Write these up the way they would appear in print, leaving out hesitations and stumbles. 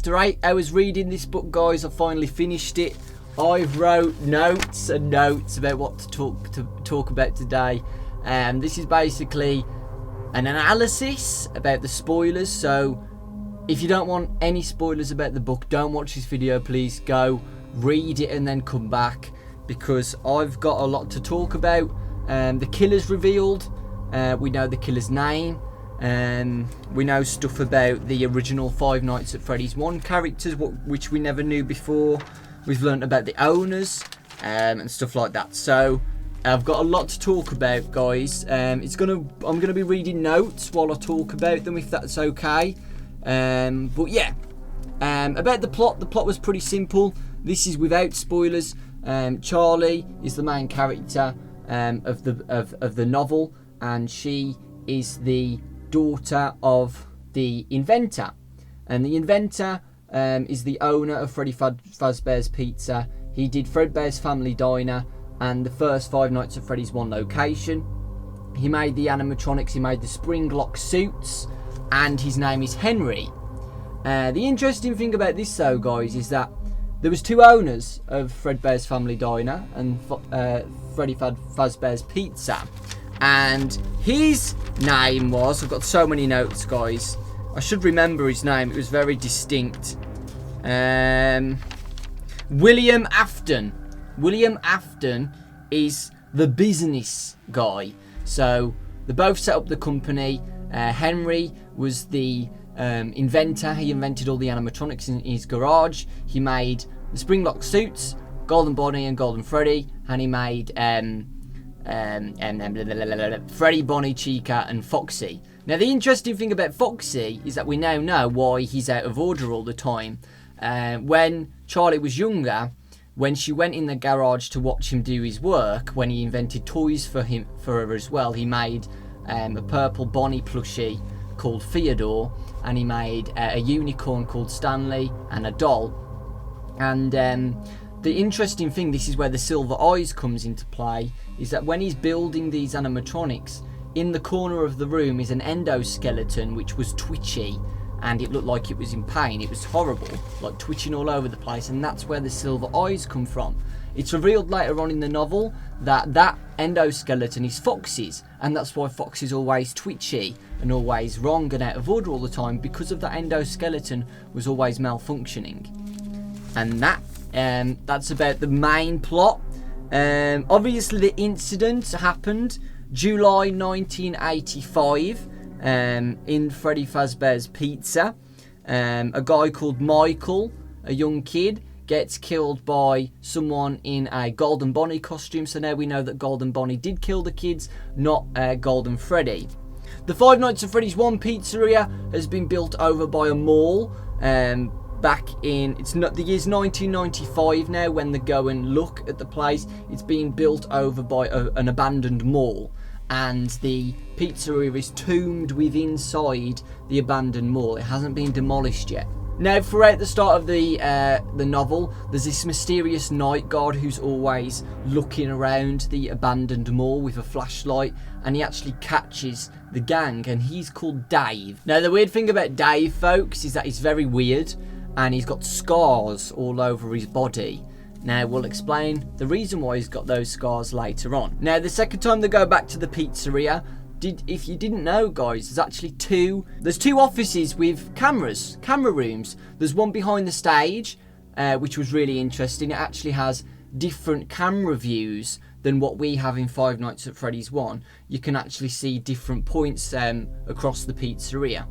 After 8 hours reading this book, guys, I finally finished it. I've wrote notes and notes about what to talk about today. This is basically an analysis about the spoilers. So if you don't want any spoilers about the book, don't watch this video. Please go read it and then come back, because I've got a lot to talk about. The killer's revealed. We know the killer's name. We know stuff about the original Five Nights at Freddy's 1 characters, which we never knew before. We've learnt about the owners and stuff like that. So I've got a lot to talk about, guys. I'm gonna be reading notes while I talk about them, if that's okay. But yeah, about the plot. The plot was pretty simple. This is without spoilers. Charlie is the main character of the novel, and she is the daughter of the inventor, and the inventor is the owner of Freddy Fazbear's Pizza. He did Fredbear's Family Diner and the first Five Nights at Freddy's 1 location. He made the animatronics, he made the spring lock suits, and his name is Henry. The interesting thing about this, though, guys, is that there was 2 owners of Fredbear's Family Diner and Freddy Fazbear's Pizza. And his name was, I've got so many notes, guys. I should remember his name. It was very distinct. William Afton. William Afton is the business guy. So they both set up the company. Henry was the inventor. He invented all the animatronics in his garage. He made the Springlock suits, Golden Bonnie and Golden Freddy, and he made Freddy, Bonnie, Chica and Foxy. Now the interesting thing about Foxy is that we now know why he's out of order all the time. When Charlie was younger, when she went in the garage to watch him do his work, when he invented toys for her as well, he made a purple Bonnie plushie called Theodore, and he made a unicorn called Stanley and a doll. And the interesting thing, this is where the silver eyes comes into play, is that when he's building these animatronics, in the corner of the room is an endoskeleton which was twitchy, and it looked like it was in pain. It was horrible, like twitching all over the place, and that's where the silver eyes come from. It's revealed later on in the novel that that endoskeleton is Foxy's, and that's why Foxy's always twitchy and always wrong and out of order all the time, because of that endoskeleton was always malfunctioning. And that's about the main plot. Obviously the incident happened July 1985 in Freddy Fazbear's Pizza. A guy called Michael, a young kid, gets killed by someone in a Golden Bonnie costume. So now we know that Golden Bonnie did kill the kids, not Golden Freddy. The Five Nights at Freddy's 1 pizzeria has been built over by a mall. Back in, it's not the year's 1995 now when they go and look at the place. It's being built over by an abandoned mall, and the pizzeria is tombed within inside the abandoned mall. It hasn't been demolished yet. Now, throughout the start of the novel, there's this mysterious night guard who's always looking around the abandoned mall with a flashlight, and he actually catches the gang, and he's called Dave. Now, the weird thing about Dave, folks, is that he's very weird, and he's got scars all over his body. Now, we'll explain the reason why he's got those scars later on. Now, the second time they go back to the pizzeria, if you didn't know, guys, there's actually two offices with camera rooms. There's one behind the stage, which was really interesting. It actually has different camera views than what we have in Five Nights at Freddy's 1. You can actually see different points across the pizzeria.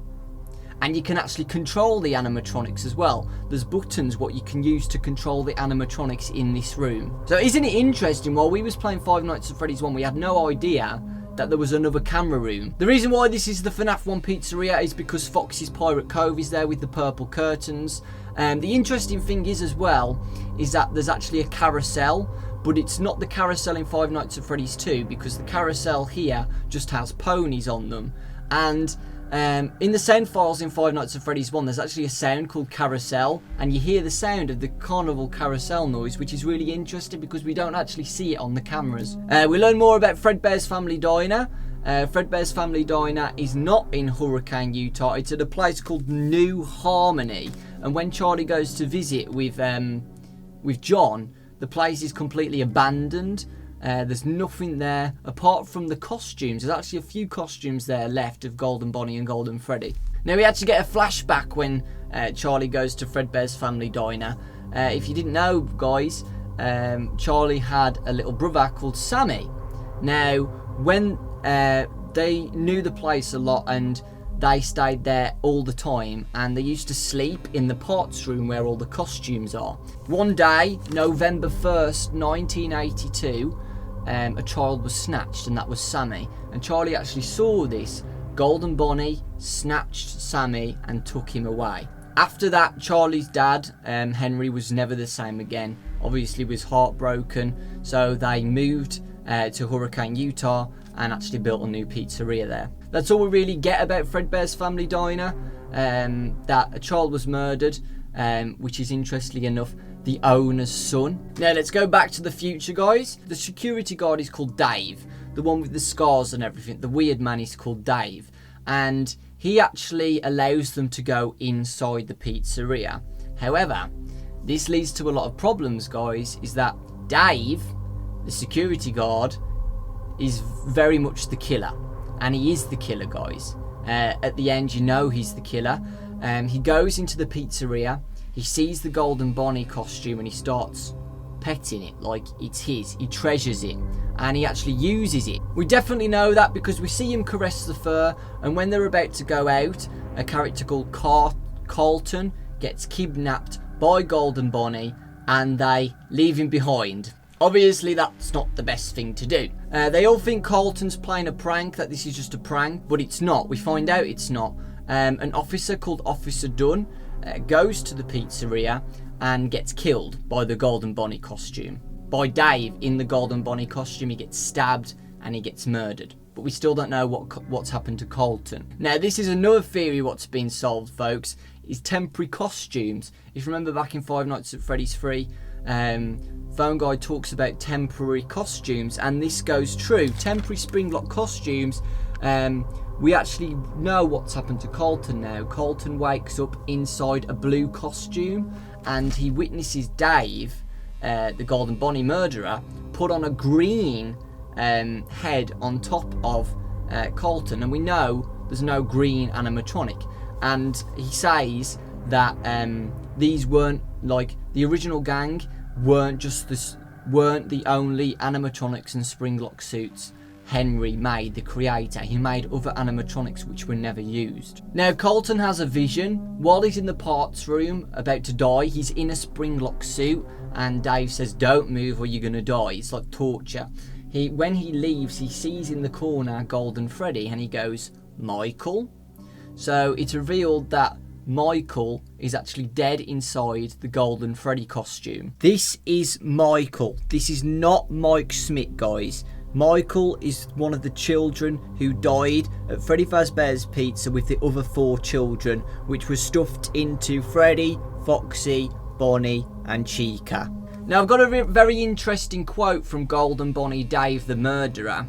And you can actually control the animatronics as well. There's buttons what you can use to control the animatronics in this room. So isn't it interesting, while we was playing Five Nights at Freddy's 1, we had no idea that there was another camera room. The reason why this is the FNaF 1 pizzeria is because Foxy's Pirate Cove is there with the purple curtains. The interesting thing is as well, is that there's actually a carousel, but it's not the carousel in Five Nights at Freddy's 2, because the carousel here just has ponies on them. And in the sound files in Five Nights at Freddy's 1, there's actually a sound called carousel, and you hear the sound of the carnival carousel noise, which is really interesting because we don't actually see it on the cameras. We learn more about Fredbear's Family Diner. Fredbear's Family Diner is not in Hurricane, Utah. It's at a place called New Harmony, And when Charlie goes to visit with John, the place is completely abandoned. There's nothing there apart from the costumes. There's actually a few costumes there left of Golden Bonnie and Golden Freddy. Now we actually get a flashback when Charlie goes to Fredbear's family diner. If you didn't know, guys, Charlie had a little brother called Sammy. Now, when they knew the place a lot and they stayed there all the time, and they used to sleep in the parts room where all the costumes are. One day, November 1st, 1982, a child was snatched, and that was Sammy. And Charlie actually saw this. Golden Bonnie snatched Sammy and took him away. After that, Charlie's dad, Henry, was never the same again. Obviously was heartbroken, so they moved to Hurricane, Utah, and actually built a new pizzeria there. That's all we really get about Fredbear's family diner, that a child was murdered, which is, interestingly enough, the owner's son. Now let's go back to the future, guys. The security guard is called Dave, the one with the scars and everything. The weird man is called Dave, and he actually allows them to go inside the pizzeria. However, this leads to a lot of problems, guys, is that Dave, the security guard, is very much the killer. And he is the killer, guys. At the end, you know he's the killer. He goes into the pizzeria, he sees the Golden Bonnie costume, and he starts petting it like it's his. He treasures it, and he actually uses it. We definitely know that because we see him caress the fur, and when they're about to go out, a character called Carlton gets kidnapped by Golden Bonnie, and they leave him behind. Obviously, that's not the best thing to do. They all think Carlton's playing a prank, that this is just a prank, but it's not. We find out it's not. An officer called Officer Dunn goes to the pizzeria and gets killed by the Golden Bonnie costume. By Dave in the Golden Bonnie costume. He gets stabbed and he gets murdered. But we still don't know what's happened to Carlton. Now, this is another theory what's been solved, folks, is temporary costumes. If you remember back in Five Nights at Freddy's 3, Phone Guy talks about temporary costumes, and this goes true. Temporary Springlock costumes, we actually know what's happened to Carlton now. Carlton wakes up inside a blue costume, and he witnesses Dave, the Golden Bonnie murderer, put on a green head on top of Carlton, and we know there's no green animatronic. And he says that these weren't, like, the original gang weren't the only animatronics and Springlock suits Henry made, the creator. He made other animatronics which were never used. Now, Carlton has a vision. While he's in the parts room about to die, he's in a Springlock suit, and Dave says, "Don't move or you're gonna die." It's like torture. When he leaves, he sees in the corner Golden Freddy, and he goes, "Michael?" So it's revealed that Michael is actually dead inside the Golden Freddy costume. This is Michael. This is not Mike Smith, guys. Michael is one of the children who died at Freddy Fazbear's Pizza with the other 4 children, which was stuffed into Freddy, Foxy, Bonnie, and Chica. Now, I've got a very interesting quote from Golden Bonnie Dave, the murderer.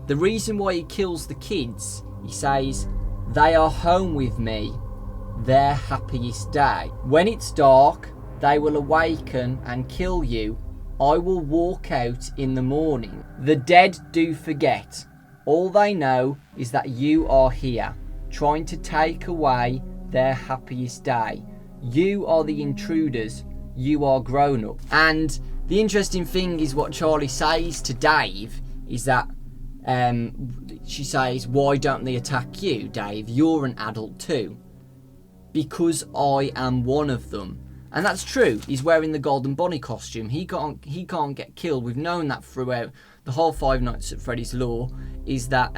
The reason why he kills the kids, he says, "They are home with me, their happiest day. When it's dark, they will awaken and kill you. I will walk out in the morning. The dead do forget. All they know is that you are here, trying to take away their happiest day. You are the intruders. You are grown up." And the interesting thing is what Charlie says to Dave is that she says, "Why don't they attack you, Dave? You're an adult too." "Because I am one of them." And that's true. He's wearing the Golden Bonnie costume. He can't get killed. We've known that throughout the whole Five Nights at Freddy's lore, is that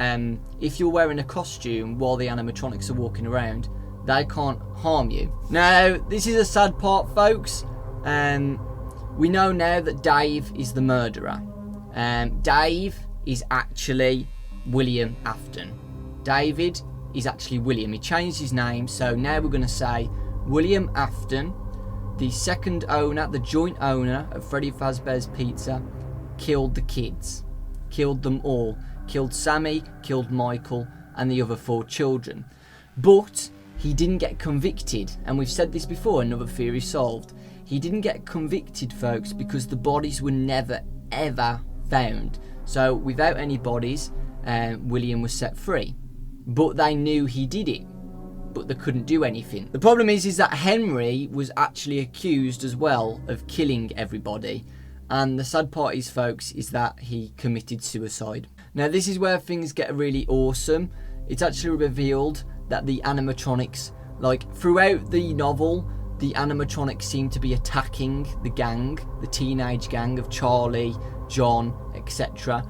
if you're wearing a costume while the animatronics are walking around, they can't harm you. Now, this is a sad part, folks. We know now that Dave is the murderer. Dave is actually William Afton. David is actually William. He changed his name, so now we're going to say William Afton, the second owner, the joint owner of Freddy Fazbear's Pizza, killed the kids. Killed them all. Killed Sammy, killed Michael, and the other 4 children. But he didn't get convicted, and we've said this before, another theory solved. He didn't get convicted, folks, because the bodies were never ever found. So without any bodies, William was set free, but they knew he did it, but they couldn't do anything. The problem is that Henry was actually accused as well of killing everybody, and the sad part is, folks, is that he committed suicide. Now this is where things get really awesome. It's actually revealed that the animatronics, like throughout the novel, the animatronics seem to be attacking the gang, the teenage gang of Charlie, John, etc.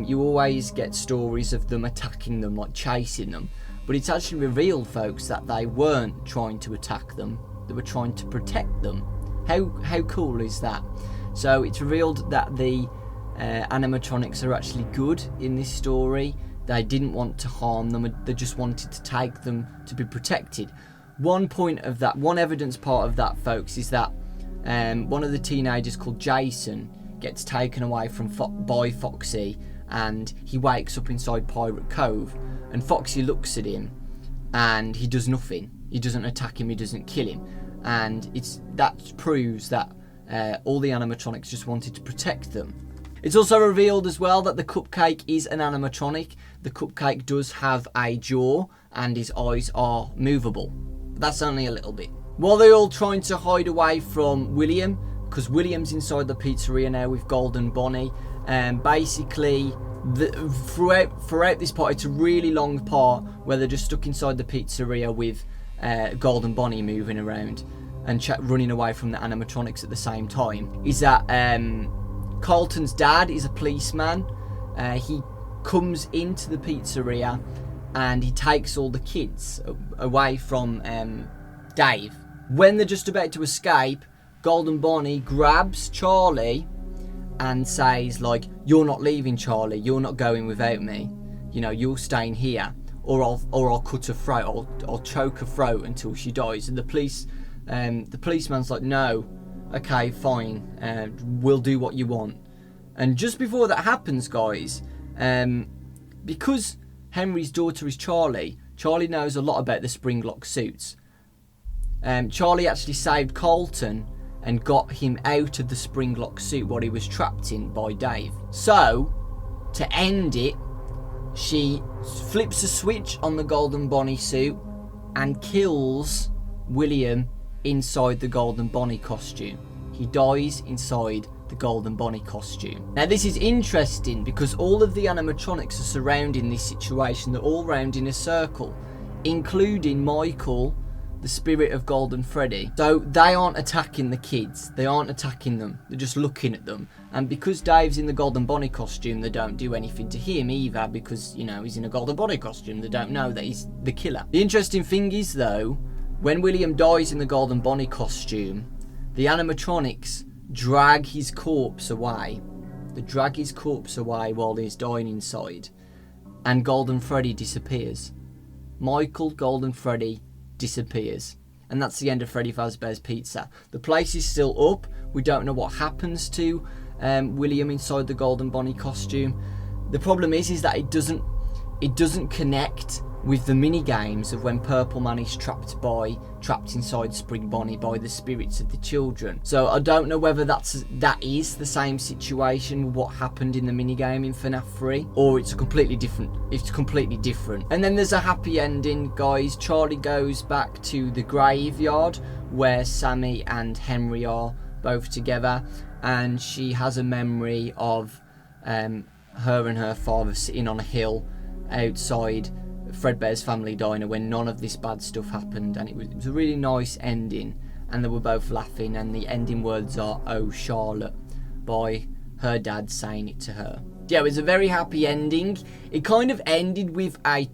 You always get stories of them attacking them, like chasing them. But it's actually revealed, folks, that they weren't trying to attack them. They were trying to protect them. How cool is that? So it's revealed that the animatronics are actually good in this story. They didn't want to harm them, they just wanted to take them to be protected. One evidence part of that, folks, is that one of the teenagers called Jason gets taken away by Foxy, and he wakes up inside Pirate Cove, and Foxy looks at him and he does nothing. He doesn't attack him, he doesn't kill him, and that proves that all the animatronics just wanted to protect them. It's also revealed as well that the cupcake is an animatronic. The cupcake does have a jaw and his eyes are movable. But that's only a little bit. While they're all trying to hide away from William, because William's inside the pizzeria now with Golden Bonnie, basically throughout this part, it's a really long part where they're just stuck inside the pizzeria with Golden Bonnie moving around and running away from the animatronics at the same time. Is that Carlton's dad is a policeman. He comes into the pizzeria and he takes all the kids away from Dave. When they're just about to escape, Golden Bonnie grabs Charlie and says, like, "You're not leaving, Charlie. You're not going without me. You know, you're staying here, or I'll cut her throat. I'll choke her throat until she dies." And the policeman's like, "No, okay, fine. We'll do what you want." And just before that happens, guys, because Henry's daughter is Charlie knows a lot about the spring-lock suits. Charlie actually saved Carlton and got him out of the spring-lock suit what he was trapped in by Dave. So, to end it, she flips a switch on the Golden Bonnie suit and kills William inside the Golden Bonnie costume. He dies inside the Golden Bonnie costume. Now this is interesting because all of the animatronics are surrounding this situation. They're all round in a circle, including Michael, the spirit of Golden Freddy. So they aren't attacking the kids. They aren't attacking them. They're just looking at them. And because Dave's in the Golden Bonnie costume, they don't do anything to him either because, you know, he's in a Golden Bonnie costume. They don't know that he's the killer. The interesting thing is, though, when William dies in the Golden Bonnie costume, the animatronics drag his corpse away. They drag his corpse away while he's dying inside. And Golden Freddy disappears. Michael Golden Freddy disappears. And that's the end of Freddy Fazbear's Pizza. The place is still up. We don't know what happens to William inside the Golden Bonnie costume. The problem is that it doesn't connect with the mini games of when Purple Man is trapped inside Spring Bonnie by the spirits of the children. So I don't know whether that is the same situation with what happened in the mini game in FNaF 3, or it's completely different. And then there's a happy ending, guys. Charlie goes back to the graveyard where Sammy and Henry are both together, and she has a memory of her and her father sitting on a hill outside Fredbear's Family Diner when none of this bad stuff happened, and it was a really nice ending, and they were both laughing, and the ending words are "Oh Charlotte" by her dad saying it to her. Yeah, it was a very happy ending. It kind of ended with a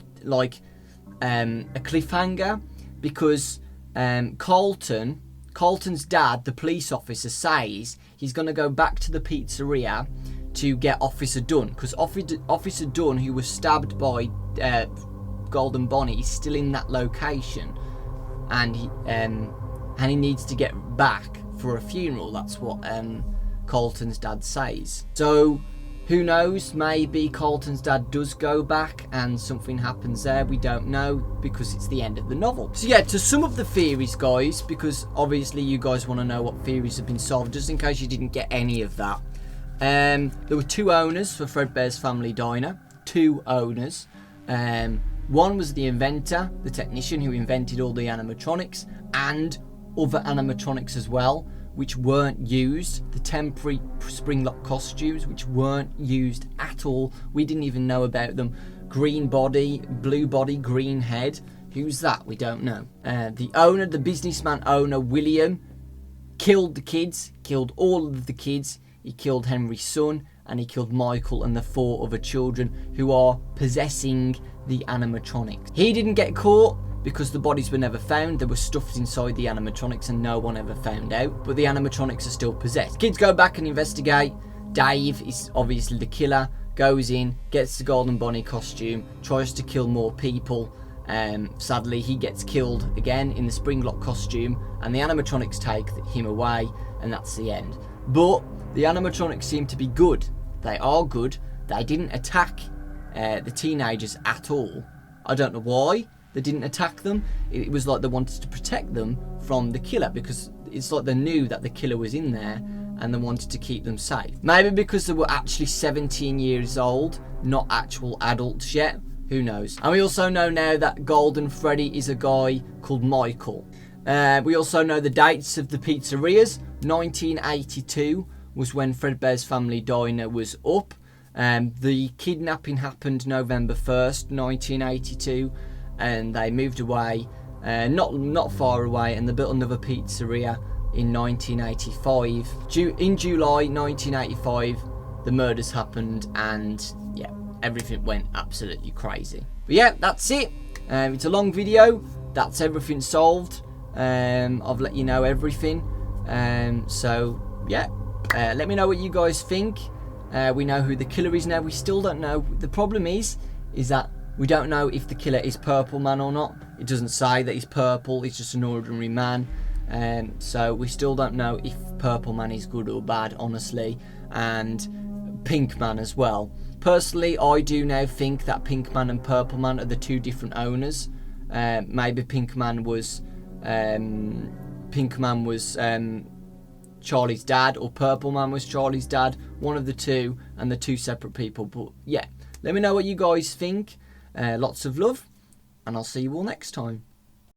cliffhanger because Carlton's dad, the police officer, says he's going to go back to the pizzeria to get Officer Dunn, because Officer Dunn, who was stabbed by Golden Bonnie, is still in that location, and he needs to get back for a funeral. That's what Carlton's dad says. So Who knows, maybe Carlton's dad does go back and something happens there. We don't know because it's the end of the novel. So yeah, to sum up the theories, guys, because obviously you guys want to know what theories have been solved, just in case you didn't get any of that. There were 2 owners for Fredbear's Family Diner. 2 owners. One was the inventor, the technician who invented all the animatronics, and other animatronics as well, which weren't used. The temporary springlock costumes, which weren't used at all. We didn't even know about them. Green body, blue body, green head. Who's that? We don't know. The owner, the businessman owner, William, killed the kids, killed all of the kids. He killed Henry's son, and he killed Michael and the 4 other children who are possessing the animatronics. He didn't get caught because the bodies were never found. They were stuffed inside the animatronics and no one ever found out. But the animatronics are still possessed. Kids go back and investigate. Dave is obviously the killer. Goes in, gets the Golden Bunny costume, tries to kill more people. Sadly, he gets killed again in the Springlock costume, and the animatronics take him away, and that's the end. But the animatronics seem to be good. They are good. They didn't attack the teenagers at all. I don't know why they didn't attack them. It was like they wanted to protect them from the killer, because it's like they knew that the killer was in there and they wanted to keep them safe. Maybe because they were actually 17 years old, not actual adults yet. Who knows? And we also know now that Golden Freddy is a guy called Michael. We also know the dates of the pizzerias. 1982 was when Fredbear's Family Diner was up. The kidnapping happened November 1st, 1982, and they moved away, not far away, and they built another pizzeria in 1985. In July 1985, the murders happened, and yeah, everything went absolutely crazy. But yeah, that's it. It's a long video. That's everything solved. I've let you know everything. So yeah, let me know what you guys think. We know who the killer is now. We still don't know. The problem is that we don't know if the killer is Purple Man or not. It doesn't say that he's purple. He's just an ordinary man. So we still don't know if Purple Man is good or bad, honestly. And Pink Man as well. Personally, I do now think that Pink Man and Purple Man are the 2 different owners. Maybe Pink Man was Charlie's dad, or Purple Man was Charlie's dad. One of the 2, and the 2 separate people. But yeah, let me know what you guys think. Lots of love, and I'll see you all next time.